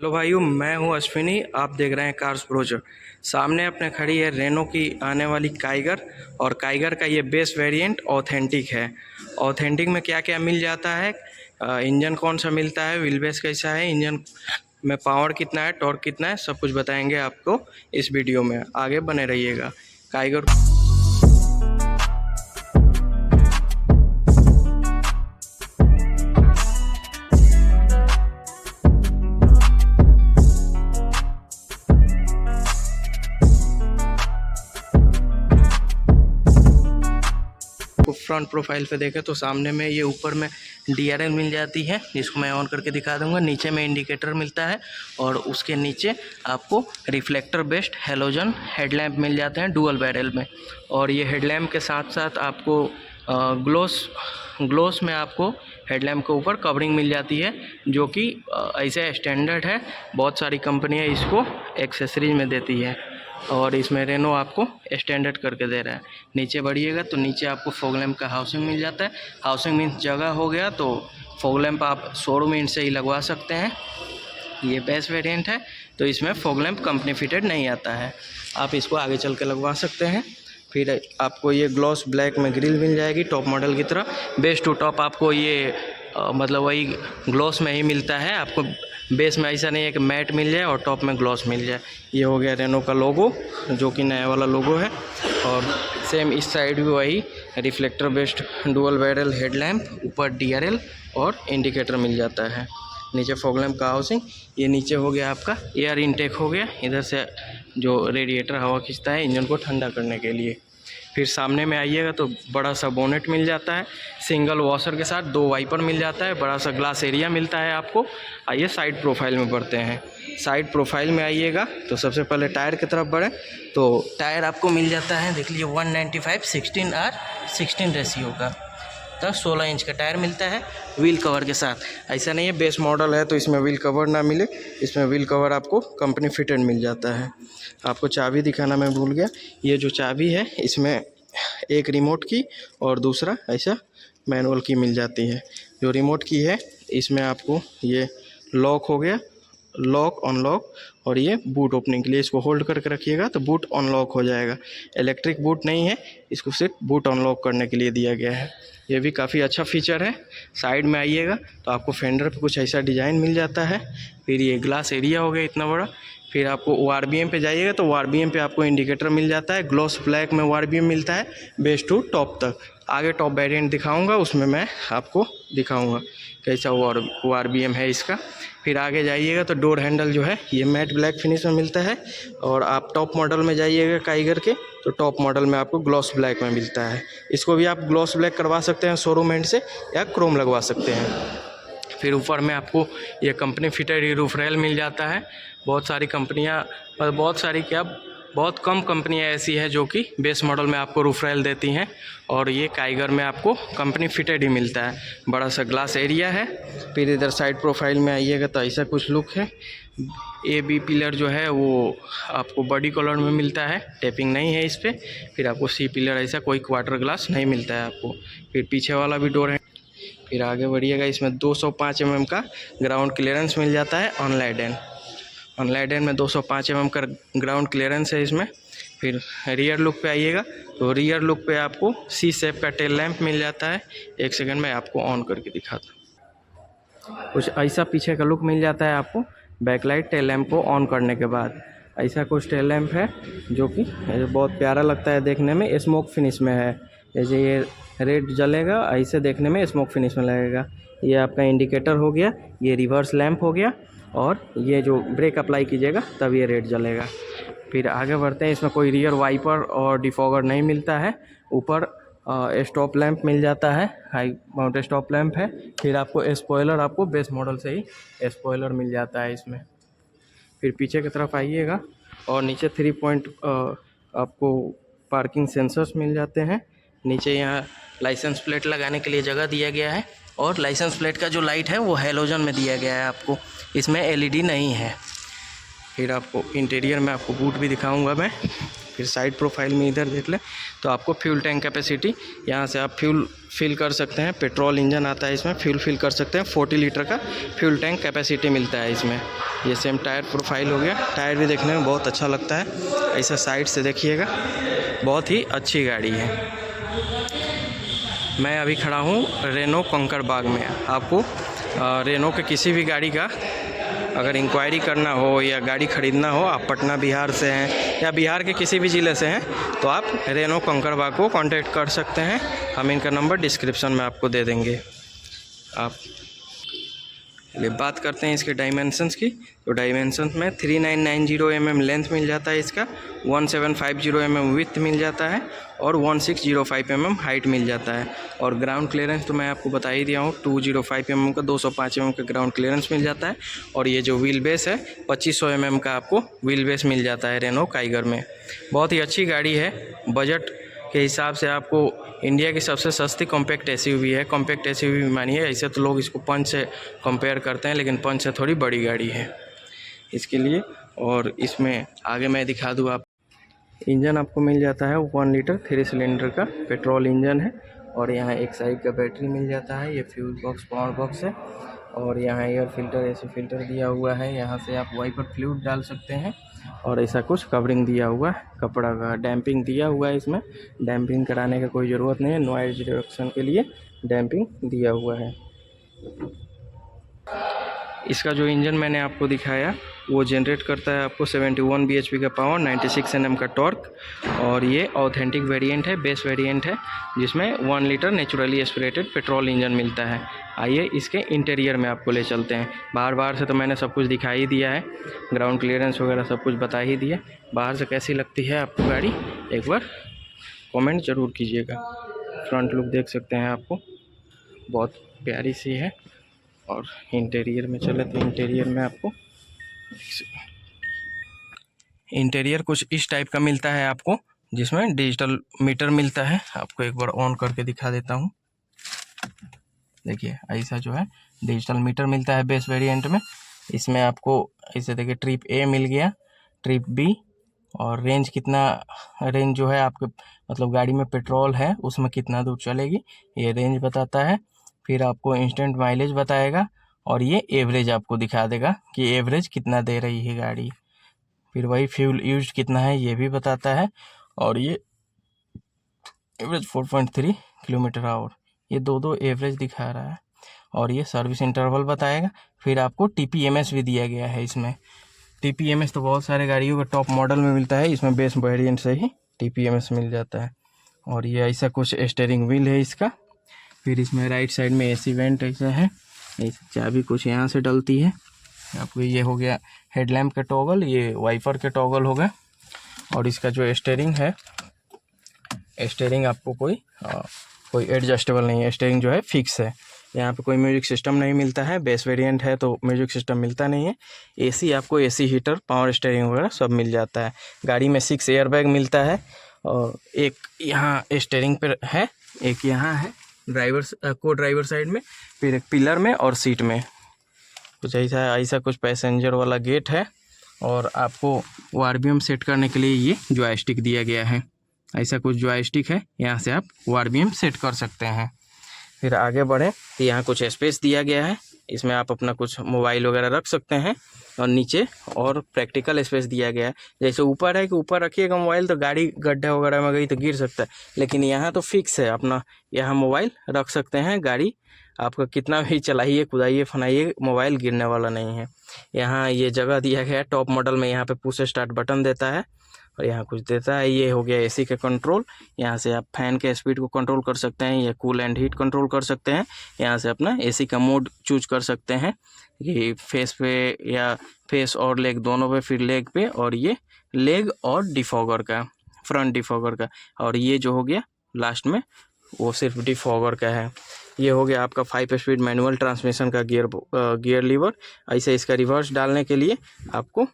Hello भाइयों, मैं हूं अश्विनी। आप देख रहे हैं कार्स ब्रोचर। सामने अपने खड़ी है रेनो की आने वाली काइगर। और काइगर का ये बेस वेरिएंट ऑथेंटिक है। ऑथेंटिक में क्या क्या मिल जाता है, इंजन कौन सा मिलता है, व्हील बेस कैसा है, इंजन में पावर कितना है, टॉर्क कितना है, सब कुछ बताएंगे आपको इस वीडियो में। आगे बने रहिएगा। काइगर को फ्रंट प्रोफाइल पे देखें तो सामने में ये ऊपर में DRL मिल जाती है, जिसको मैं ऑन करके दिखा दूंगा। नीचे में इंडिकेटर मिलता है और उसके नीचे आपको रिफ्लेक्टर बेस्ड हेलोजन हेडलैम्प मिल जाते हैं डुअल बैरल में। और ये हेडलैम्प के साथ साथ आपको ग्लोस में आपको हेडलैम्प के ऊपर कवरिंग मिल जाती है, जो कि ऐसे स्टैंडर्ड है। बहुत सारी कंपनियां इसको एक्सेसरीज में देती है और इसमें रेनो आपको स्टैंडर्ड करके दे रहा है। नीचे बढ़िएगा तो नीचे आपको फॉग लैम्प का हाउसिंग मिल जाता है। हाउसिंग मीन्स जगह हो गया, तो फॉग लैम्प आप शोरूम इंड से ही लगवा सकते हैं। ये बेस्ट वेरिएंट है, तो इसमें फॉग लैम्प कंपनी फिटेड नहीं आता है, आप इसको आगे चल के लगवा सकते हैं। फिर आपको ये ग्लॉस ब्लैक में ग्रिल मिल जाएगी टॉप मॉडल की तरह। बेस टू टॉप आपको ये मतलब वही ग्लॉस में ही मिलता है। आपको बेस में ऐसा नहीं है कि मैट मिल जाए और टॉप में ग्लॉस मिल जाए। ये हो गया रेनो का लोगो, जो कि नया वाला लोगो है। और सेम इस साइड भी वही reflector based dual barrel headlamp, ऊपर DRL और इंडिकेटर मिल जाता है। नीचे फॉग लैम्प का हाउसिंग। ये नीचे हो गया आपका एयर इनटेक हो गया, इधर से जो रेडिएटर हवा खींचता है इंजन को ठंडा करने के लिए। फिर सामने में आइएगा तो बड़ा सा बोनेट मिल जाता है, सिंगल वॉशर के साथ 2 वाइपर मिल जाता है, बड़ा सा ग्लास एरिया मिलता है आपको। आइए साइड प्रोफाइल में बढ़ते हैं। साइड प्रोफाइल में आइएगा तो सबसे पहले टायर की तरफ बढ़ें तो टायर आपको मिल जाता है, देख लीजिए 195 16R 16 रेशियो का, तो 16 इंच का टायर मिलता है व्हील कवर के साथ। ऐसा नहीं है बेस मॉडल है तो इसमें व्हील कवर ना मिले, इसमें व्हील कवर आपको कंपनी फिटेड मिल जाता है। आपको चाबी दिखाना मैं भूल गया। ये जो चाबी है इसमें एक रिमोट की और दूसरा ऐसा मैनुअल की मिल जाती है। जो रिमोट की है इसमें आपको ये लॉक हो गया, लॉक अनलॉक, और ये बूट ओपनिंग के लिए इसको होल्ड करके रखिएगा तो बूट अनलॉक हो जाएगा। इलेक्ट्रिक बूट नहीं है, इसको सिर्फ बूट अनलॉक करने के लिए दिया गया है। ये भी काफ़ी अच्छा फीचर है। साइड में आइएगा तो आपको फेंडर पे कुछ ऐसा डिज़ाइन मिल जाता है। फिर ये ग्लास एरिया हो गया इतना बड़ा। फिर आपको ORBM पे जाइएगा तो ORBM पे आपको इंडिकेटर मिल जाता है, ग्लॉस ब्लैक में ORBM मिलता है बेस टू टॉप तक। आगे टॉप वेरिएंट दिखाऊंगा, उसमें मैं आपको दिखाऊंगा कैसा ORBM है इसका। फिर आगे जाइएगा तो डोर हैंडल जो है ये मैट ब्लैक फिनिश में मिलता है। और आप टॉप मॉडल में जाइएगा काइगर के तो टॉप मॉडल में आपको ग्लॉस ब्लैक में मिलता है। इसको भी आप ग्लॉस ब्लैक करवा सकते हैं शोरूम एंड से, या क्रोम लगवा सकते हैं। फिर ऊपर में आपको ये company fitted roof rail mill जाता है। बहुत सारी कंपनियां, बहुत सारी क्या, बहुत कम कंपनियां ऐसी है जो कि बेस मॉडल में आपको रूफ रेल देती हैं, और ये काइगर में आपको कंपनी फिटेड ही मिलता है। बड़ा सा ग्लास एरिया है। फिर इधर साइड प्रोफाइल में आइएगा तो ऐसा कुछ लुक है। AB पिलर जो है वो आपको बॉडी कलर में मिलता है, टेपिंग नहीं है इस पर। फिर आपको C पिलर ऐसा कोई क्वार्टर ग्लास नहीं मिलता है आपको। फिर पीछे वाला भी डोर है। फिर आगे बढ़िएगा, इसमें 205 mm का ग्राउंड क्लियरेंस मिल जाता है ऑनलाइडन में 205 mm का ग्राउंड क्लियरेंस है इसमें। फिर रियर लुक पे आइएगा तो रियर लुक पे आपको C शेप का टेल लैंप मिल जाता है। एक सेकंड में आपको ऑन करके दिखाता हूँ। कुछ ऐसा पीछे का लुक मिल जाता है आपको बैकलाइट टेल लैंप को ऑन करने के बाद। ऐसा कुछ टेल लैंप है जो कि बहुत प्यारा लगता है देखने में, स्मोक फिनिश में है। जैसे ये रेड जलेगा ऐसे देखने में स्मोक फिनिश में लगेगा। ये आपका इंडिकेटर हो गया, ये रिवर्स लैंप हो गया, और ये जो ब्रेक अप्लाई कीजिएगा तब ये रेड जलेगा। फिर आगे बढ़ते हैं, इसमें कोई रियर वाइपर और डिफॉगर नहीं मिलता है। ऊपर स्टॉप लैंप मिल जाता है, हाई माउंटेड स्टॉप लैंप है। फिर आपको स्पॉइलर, आपको बेस मॉडल से ही स्पॉइलर मिल जाता है इसमें। फिर पीछे की तरफ आइएगा और नीचे 3 पॉइंट आपको पार्किंग सेंसर्स मिल जाते हैं। नीचे यहाँ लाइसेंस प्लेट लगाने के लिए जगह दिया गया है, और लाइसेंस प्लेट का जो लाइट है वो हेलोजन में दिया गया है आपको, इसमें LED नहीं है। फिर आपको इंटीरियर में आपको बूट भी दिखाऊंगा मैं। फिर साइड प्रोफाइल में इधर देख लें तो आपको फ्यूल टैंक कैपेसिटी, यहाँ से आप फ्यूल फिल कर सकते हैं। पेट्रोल इंजन आता है इसमें, फ्यूल फिल कर सकते हैं। 40 लीटर का फ्यूल टैंक कैपेसिटी मिलता है इसमें। ये सेम टायर प्रोफाइल हो गया। टायर भी देखने में बहुत अच्छा लगता है, ऐसा साइड से देखिएगा, बहुत ही अच्छी गाड़ी है। मैं अभी खड़ा हूँ रेनो कंकड़बाग में। आपको रेनो के किसी भी गाड़ी का अगर इंक्वायरी करना हो या गाड़ी ख़रीदना हो, आप पटना बिहार से हैं या बिहार के किसी भी ज़िले से हैं, तो आप रेनो कंकड़बाग को कांटेक्ट कर सकते हैं। हम इनका नंबर डिस्क्रिप्शन में आपको दे देंगे। आप बात करते हैं इसके डायमेंशंस की, तो डायमेंशंस में 3990 mm लेंथ मिल जाता है इसका, 1750 mm विड्थ मिल जाता है और 1605 mm हाइट मिल जाता है। और ग्राउंड क्लियरेंस तो मैं आपको बता ही दिया हूँ, 205 mm का 205 mm का ग्राउंड क्लियरेंस मिल जाता है। और ये जो व्हील बेस है 2500 mm का आपको व्हील बेस मिल जाता है रेनो काइगर में। बहुत ही अच्छी गाड़ी है। बजट के हिसाब से आपको इंडिया की सबसे सस्ती कॉम्पैक्ट एसयूवी है। कॉम्पैक्ट एसयूवी मानिए, ऐसे तो लोग इसको पंच से कंपेयर करते हैं, लेकिन पंच से थोड़ी बड़ी गाड़ी है इसके लिए। और इसमें आगे मैं दिखा दूँ, आप इंजन आपको मिल जाता है 1 लीटर 3 सिलेंडर का पेट्रोल इंजन है। और यहाँ एक साइड का बैटरी मिल जाता है, ये फ्यूल बॉक्स पावर बॉक्स है। और यहाँ एयर फिल्टर एसी फिल्टर दिया हुआ है, यहाँ से आप वाइपर फ्लूइड डाल सकते हैं। और ऐसा कुछ कवरिंग दिया हुआ है, कपड़ा का डैम्पिंग दिया हुआ है इसमें। डैम्पिंग कराने का कोई ज़रूरत नहीं है, नॉइज़ रिडक्शन के लिए डैम्पिंग दिया हुआ है। इसका जो इंजन मैंने आपको दिखाया वो जनरेट करता है आपको 71 bhp का पावर, 96 Nm का टॉर्क। और ये ऑथेंटिक वेरिएंट है, बेस वेरिएंट है, जिसमें 1 litre naturally aspirated petrol engine मिलता है। आइए इसके इंटीरियर में आपको ले चलते हैं। बाहर से तो मैंने सब कुछ दिखा ही दिया है, ग्राउंड क्लियरेंस वगैरह सब कुछ बता ही दिया। बाहर से कैसी लगती है आपको गाड़ी, एक बार कॉमेंट ज़रूर कीजिएगा। फ्रंट लुक देख सकते हैं, आपको बहुत प्यारी सी है। और इंटीरियर में चले तो इंटीरियर में आपको इंटीरियर कुछ इस टाइप का मिलता है आपको, जिसमें डिजिटल मीटर मिलता है। आपको एक बार ऑन करके दिखा देता हूँ। देखिए ऐसा जो है डिजिटल मीटर मिलता है बेस वेरिएंट में। इसमें आपको ऐसे देखिए ट्रिप ए मिल गया, ट्रिप बी, और रेंज कितना, रेंज जो है आपके मतलब गाड़ी में पेट्रोल है उसमें कितना दूर चलेगी ये रेंज बताता है। फिर आपको इंस्टेंट माइलेज बताएगा और ये एवरेज आपको दिखा देगा कि एवरेज कितना दे रही है गाड़ी। फिर वही फ्यूल यूज कितना है ये भी बताता है। और ये एवरेज 4.3 km/h, ये दो एवरेज दिखा रहा है। और ये सर्विस इंटरवल बताएगा। फिर आपको TPMS भी दिया गया है इसमें। TPMS तो बहुत सारे गाड़ियों का टॉप मॉडल में मिलता है, इसमें बेस वेरिएंट से ही TPMS मिल जाता है। और ये ऐसा कुछ स्टीयरिंग व्हील है इसका। फिर इसमें राइट साइड में AC वेंट ऐसा है, चाबी कुछ यहाँ से डलती है आपको। ये हो गया हेडलैम्प के टॉगल, ये वाइपर के टॉगल हो गए। और इसका जो स्टीयरिंग है, स्टीयरिंग आपको कोई एडजस्टेबल नहीं है, स्टीयरिंग जो है फिक्स है। यहाँ पे कोई म्यूजिक सिस्टम नहीं मिलता है, बेस वेरिएंट है तो म्यूजिक सिस्टम मिलता नहीं है। AC आपको AC हीटर, पावर स्टीयरिंग वगैरह सब मिल जाता है। गाड़ी में 6 एयरबैग मिलता है। और एक यहाँ स्टीयरिंग पर है, एक यहाँ है ड्राइवर साइड में, फिर एक पिलर में और सीट में कुछ ऐसा कुछ पैसेंजर वाला गेट है। और आपको RPM सेट करने के लिए ये जॉयस्टिक दिया गया है, ऐसा कुछ जॉयस्टिक है, यहाँ से आप RPM सेट कर सकते हैं। फिर आगे बढ़े तो यहाँ कुछ स्पेस दिया गया है, इसमें आप अपना कुछ मोबाइल वगैरह रख सकते हैं। और नीचे और प्रैक्टिकल स्पेस दिया गया है। जैसे ऊपर है कि ऊपर रखिएगा मोबाइल तो गाड़ी गड्ढे वगैरह में गई तो गिर सकता है, लेकिन यहाँ तो फिक्स है, अपना यहाँ मोबाइल रख सकते हैं। गाड़ी आपका कितना भी चलाइए कुदाइए फनाइए, मोबाइल गिरने वाला नहीं है। यहाँ ये जगह दिया गया है टॉप मॉडल में, यहाँ पे पुश स्टार्ट बटन देता है और यहाँ कुछ देता है। ये हो गया AC के कंट्रोल, यहाँ से आप फैन के स्पीड को कंट्रोल कर सकते हैं, या कूल एंड हीट कंट्रोल कर सकते हैं। यहाँ से अपना AC का मोड चूज कर सकते हैं, ये फेस पे या फेस और लेग दोनों पे, फिर लेग पे, और ये लेग और डिफॉगर का, फ्रंट डिफॉगर का। और ये जो हो गया लास्ट में वो सिर्फ डिफॉगर का है। ये हो गया आपका 5 स्पीड मैनुअल ट्रांसमिशन का गियर लीवर। ऐसे इसका रिवर्स डालने के लिए आपको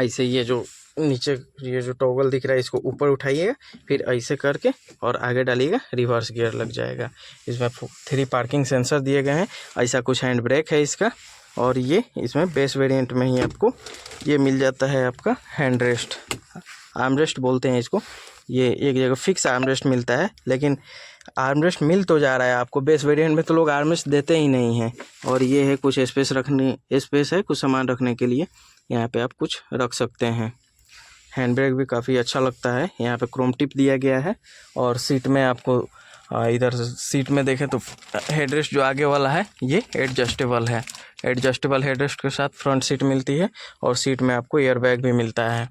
ऐसे ये जो नीचे ये जो टॉगल दिख रहा है इसको ऊपर उठाइएगा, फिर ऐसे करके और आगे डालिएगा, रिवर्स गियर लग जाएगा। इसमें 3 पार्किंग सेंसर दिए गए हैं, ऐसा कुछ हैंड ब्रेक है इसका। और ये इसमें बेस वेरिएंट में ही आपको ये मिल जाता है आपका हैंड रेस्ट। आर्मरेस्ट बोलते हैं इसको। ये एक जगह फिक्स आर्मरेस्ट मिलता है, लेकिन आर्मरेस्ट मिल तो जा रहा है आपको, बेस वेरिएंट में तो लोग आर्मरेस्ट देते ही नहीं हैं। और ये है कुछ स्पेस है कुछ सामान रखने के लिए, यहाँ पे आप कुछ रख सकते हैं। हैंड ब्रेक भी काफ़ी अच्छा लगता है, यहाँ पे क्रोम टिप दिया गया है। और सीट में आपको इधर सीट में देखें तो हेडरेस्ट जो आगे वाला है ये एडजस्टेबल है। एडजस्टेबल हेडरेस्ट के साथ फ्रंट सीट मिलती है और सीट में आपको एयर बैग भी मिलता है।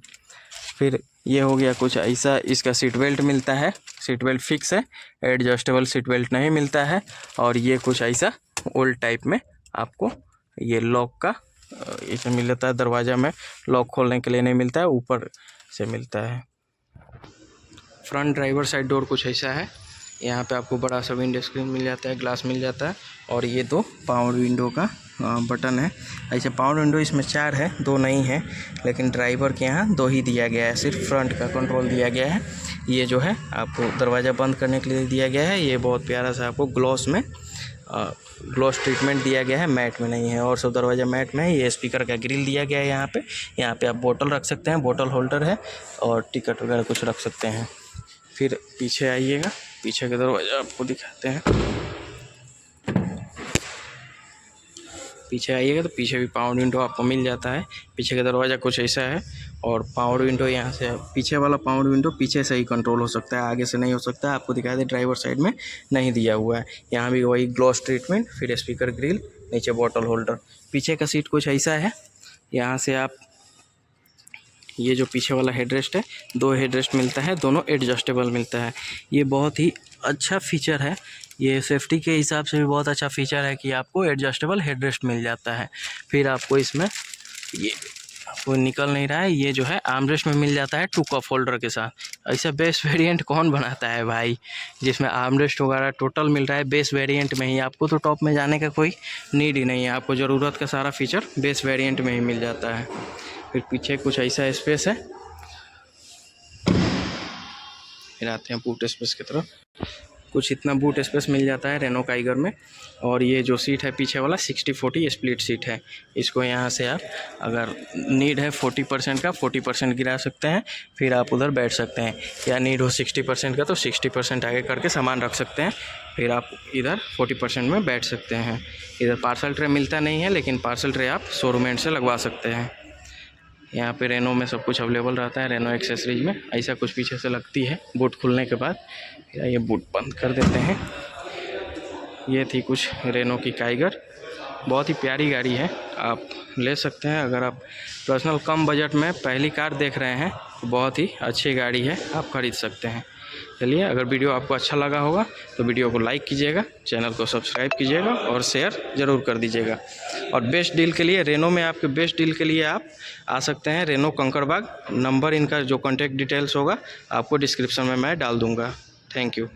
फिर ये हो गया कुछ ऐसा, इसका सीट बेल्ट मिलता है, सीट बेल्ट फिक्स है, एडजस्टेबल सीट बेल्ट नहीं मिलता है। और ये कुछ ऐसा ओल्ड टाइप में आपको ये लॉक का इसे मिल जाता है, दरवाज़ा में लॉक खोलने के लिए नहीं मिलता है, ऊपर से मिलता है। फ्रंट ड्राइवर साइड डोर कुछ ऐसा है, यहाँ पे आपको बड़ा सा विंडो स्क्रीन मिल जाता है, ग्लास मिल जाता है। और ये 2 पावर विंडो का बटन है। ऐसे पावर विंडो इसमें 4 है, 2 नहीं है, लेकिन ड्राइवर के यहाँ 2 ही दिया गया है, सिर्फ फ्रंट का कंट्रोल दिया गया है। ये जो है आपको दरवाज़ा बंद करने के लिए दिया गया है। ये बहुत प्यारा सा आपको ग्लॉस में ग्लॉस ट्रीटमेंट दिया गया है, मैट में नहीं है। और सब दरवाज़ा मैट में है। ये स्पीकर का ग्रिल दिया गया है यहाँ पे आप बोतल रख सकते हैं, बोतल होल्डर है, और टिकट वगैरह कुछ रख सकते हैं। फिर पीछे आइएगा, पीछे का दरवाज़ा आपको दिखाते हैं। पीछे आइएगा तो पीछे भी पावर विंडो आपको मिल जाता है। पीछे का दरवाज़ा कुछ ऐसा है, और पावर विंडो यहाँ से, पीछे वाला पावर विंडो पीछे से ही कंट्रोल हो सकता है, आगे से नहीं हो सकता है। आपको दिखाई दे ड्राइवर साइड में नहीं दिया हुआ है। यहाँ भी वही ग्लॉस ट्रीटमेंट, फिर स्पीकर ग्रिल, नीचे बॉटल होल्डर। पीछे का सीट कुछ ऐसा है, यहाँ से आप ये जो पीछे वाला हेडरेस्ट है, 2 हेडरेस्ट मिलता है, दोनों एडजस्टेबल मिलता है। ये बहुत ही अच्छा फीचर है, ये सेफ्टी के हिसाब से भी बहुत अच्छा फीचर है कि आपको एडजस्टेबल हेडरेस्ट मिल जाता है। फिर आपको इसमें ये आपको निकल नहीं रहा है, ये जो है आर्मरेस्ट में मिल जाता है 2 कप होल्डर के साथ। ऐसा बेस वेरिएंट कौन बनाता है भाई, जिसमें आर्मरेस्ट वगैरह टोटल मिल रहा है बेस वेरिएंट में ही। आपको तो टॉप में जाने का कोई नीड ही नहीं है, आपको ज़रूरत का सारा फीचर बेस वेरिएंट में ही मिल जाता है। फिर पीछे कुछ ऐसा स्पेस है। फिर आते हैं बूट स्पेस की तरफ, कुछ इतना बूट स्पेस मिल जाता है रेनो काइगर में। और ये जो सीट है पीछे वाला 60-40 स्प्लिट सीट है। इसको यहाँ से आप अगर नीड है 40% का, 40% गिरा सकते हैं, फिर आप उधर बैठ सकते हैं। या नीड हो 60% का तो 60% आगे करके सामान रख सकते हैं, फिर आप इधर 40% में बैठ सकते हैं। इधर पार्सल ट्रे मिलता नहीं है, लेकिन पार्सल ट्रे आप शोरूम एंड से लगवा सकते हैं। यहाँ पे रेनो में सब कुछ अवेलेबल रहता है, रेनो एक्सेसरीज में ऐसा कुछ पीछे से लगती है बूट खुलने के बाद। ये बूट बंद कर देते हैं। ये थी कुछ रेनो की काइगर, बहुत ही प्यारी गाड़ी है, आप ले सकते हैं। अगर आप पर्सनल कम बजट में पहली कार देख रहे हैं तो बहुत ही अच्छी गाड़ी है, आप खरीद सकते हैं। चलिए, अगर वीडियो आपको अच्छा लगा होगा तो वीडियो को लाइक कीजिएगा, चैनल को सब्सक्राइब कीजिएगा और शेयर ज़रूर कर दीजिएगा। और बेस्ट डील के लिए, रेनो में आपके बेस्ट डील के लिए आप आ सकते हैं रेनो कंकड़बाग। नंबर इनका जो कॉन्टैक्ट डिटेल्स होगा आपको डिस्क्रिप्शन में मैं डाल दूँगा। Thank you.